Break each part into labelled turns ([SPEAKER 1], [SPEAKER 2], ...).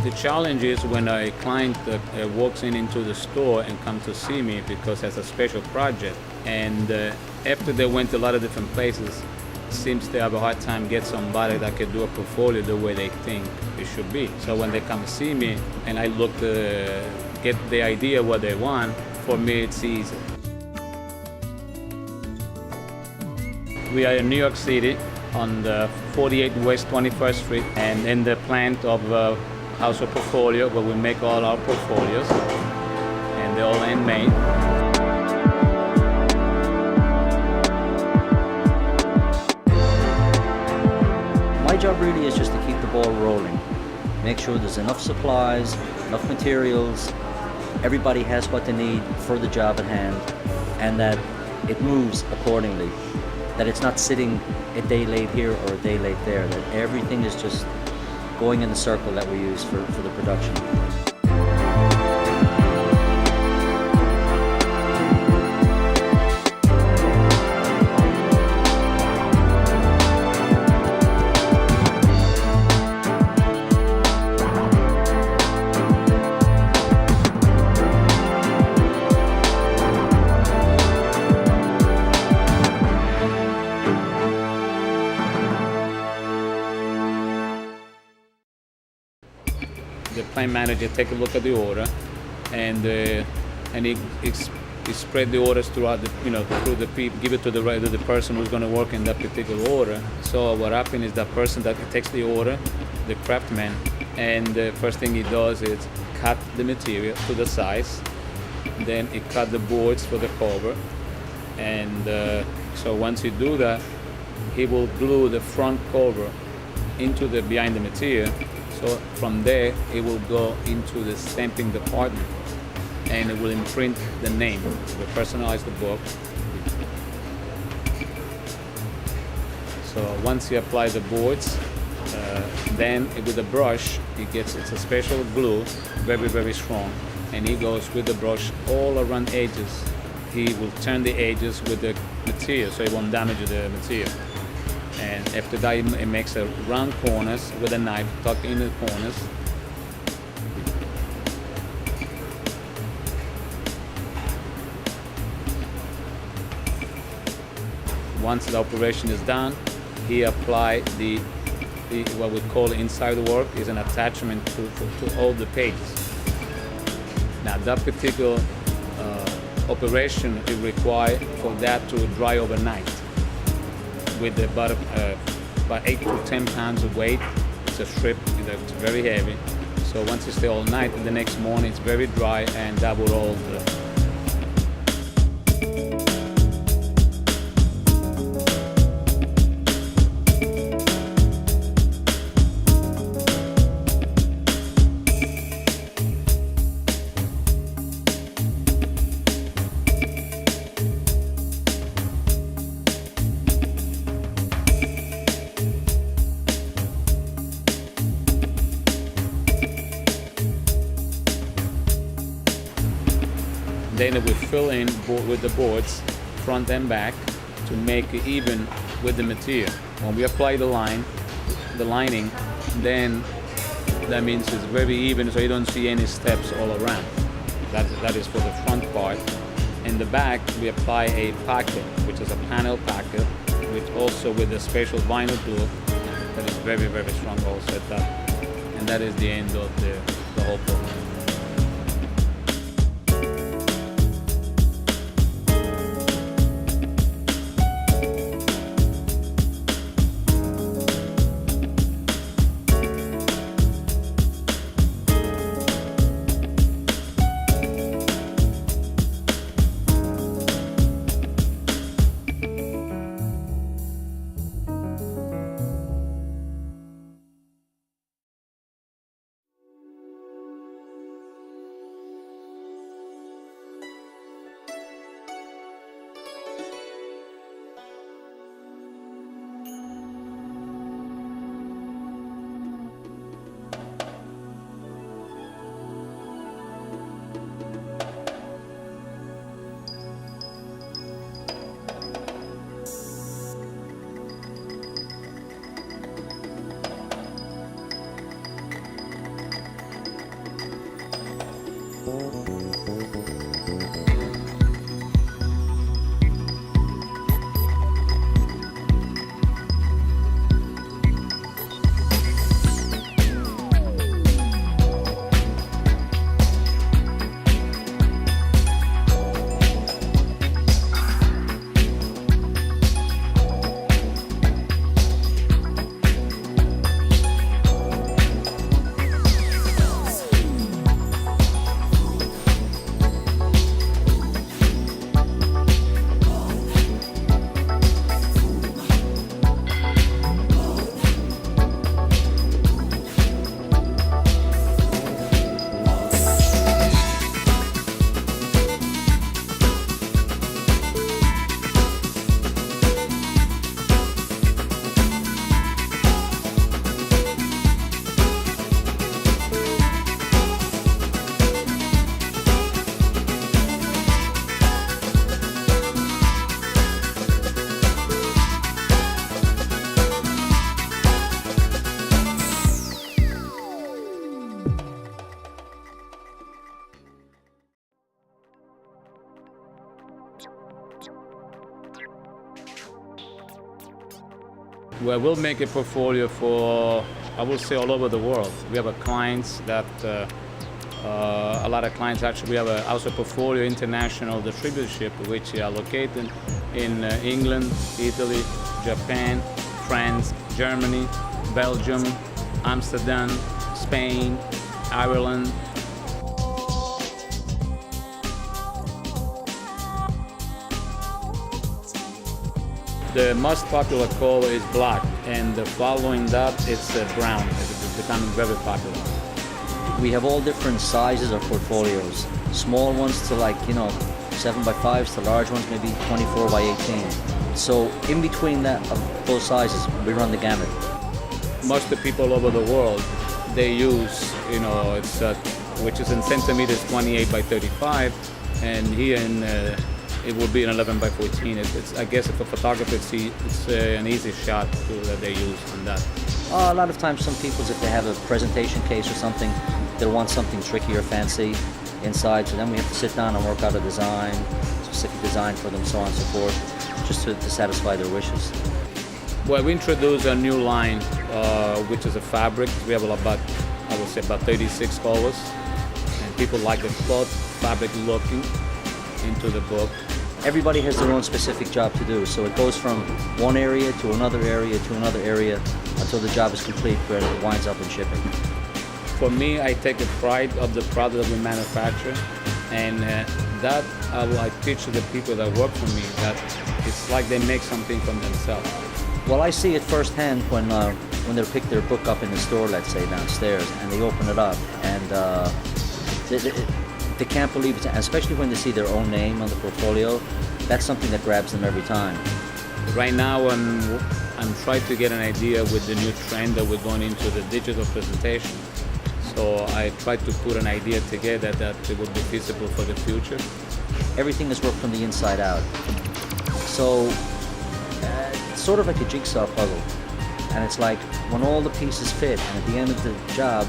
[SPEAKER 1] The challenge is when a client walks into the store and comes to see me because has a special project, and after they went to a lot of different places, seems they have a hard time get somebody that can do a portfolio the way they think it should be. So when they come see me and I look to get the idea what they want, for me it's easy. We are in New York City on the 48 West 21st Street, and in the plant of House of Portfolio, where we make all our portfolios, and they're all handmade.
[SPEAKER 2] My job really is just to keep the ball rolling, make sure there's enough supplies, enough materials, everybody has what they need for the job at hand, and that it moves accordingly, that it's not sitting a day late here or a day late there, that everything is just going in the circle that we use for the production.
[SPEAKER 1] The plant manager take a look at the order, and he spread the orders throughout the, through the people, give it to the person who's going to work in that particular order. So what happens is that person that takes the order, the craftsman, and the first thing he does is cut the material to the size. Then he cut the boards for the cover, and so once he do that, he will glue the front cover into the behind the material. So from there, it will go into the stamping department, and it will imprint the name. We personalize the book. So once you apply the boards, then with the brush, it's a special glue, very, very strong, and he goes with the brush all around edges. He will turn the edges with the material, so it won't damage the material. And after that, it makes a round corners with a knife, tuck in the corners. Once the operation is done, he apply the what we call inside work is an attachment to all the pages. Now that particular operation is required for that to dry overnight. With about 8 to 10 pounds of weight. It's a strip, it's very heavy. So once you stay all night, the next morning it's very dry, and that will all Then we fill in with the boards, front and back, to make it even with the material. When we apply the lining, then that means it's very even, so you don't see any steps all around. That is for the front part. In the back, we apply a packet, which is a panel packet, which also with a special vinyl glue that is very, very strong all set up. And that is the end of the whole program. Well, we'll make a portfolio for, I will say, all over the world. We have a clients that, a lot of clients actually, we have also a portfolio international distributorship, which are located in England, Italy, Japan, France, Germany, Belgium, Amsterdam, Spain, Ireland. The most popular color is black, and following that, it's brown. It's becoming very popular.
[SPEAKER 2] We have all different sizes of portfolios. Small ones to 7x5s to large ones, maybe 24 by 18. So in between those sizes, we run the gamut.
[SPEAKER 1] Most of the people all over the world, they use, which is in centimeters, 28 by 35, and here it will be an 11 by 14. I guess if a photographer it's an easy shot that they use on that.
[SPEAKER 2] A lot of times, some people, if they have a presentation case or something, they'll want something tricky or fancy inside. So then we have to sit down and work out a design, specific design for them, so on and so forth, just to satisfy their wishes.
[SPEAKER 1] Well, we introduced a new line, which is a fabric. We have about 36 colors, and people like the cloth fabric looking into the book.
[SPEAKER 2] Everybody has their own specific job to do, so it goes from one area to another area to another area until the job is complete, where it winds up in shipping.
[SPEAKER 1] For me, I take the pride of the product that we manufacture, and that I teach to the people that work for me that it's like they make something from themselves.
[SPEAKER 2] Well, I see it firsthand when they pick their book up in the store, let's say downstairs, and they open it up, and they can't believe it, especially when they see their own name on the portfolio. That's something that grabs them every time.
[SPEAKER 1] Right now, I'm trying to get an idea with the new trend that we're going into the digital presentation. So I tried to put an idea together that it would be feasible for the future.
[SPEAKER 2] Everything is worked from the inside out. So it's sort of like a jigsaw puzzle. And it's like when all the pieces fit, and at the end of the job,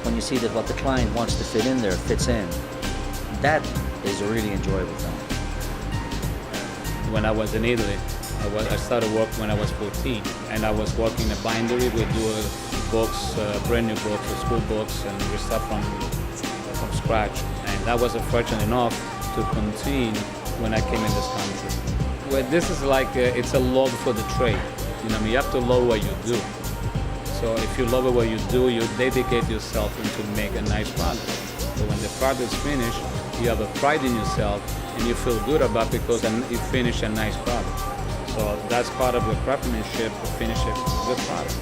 [SPEAKER 2] when you see that what the client wants to fit in there fits in, that is a really enjoyable thing.
[SPEAKER 1] When I was in Italy, I started work when I was 14, and I was working in a bindery. We do books, brand new books, school books, and we start from scratch. And I was fortunate enough to continue when I came in this country. Well, this is like it's a love for the trade. You have to love what you do. So if you love what you do, you dedicate yourself into make a nice product. So when the product is finished, you have a pride in yourself, and you feel good about it because you finish a nice product. So that's part of the craftsmanship to finish a good product.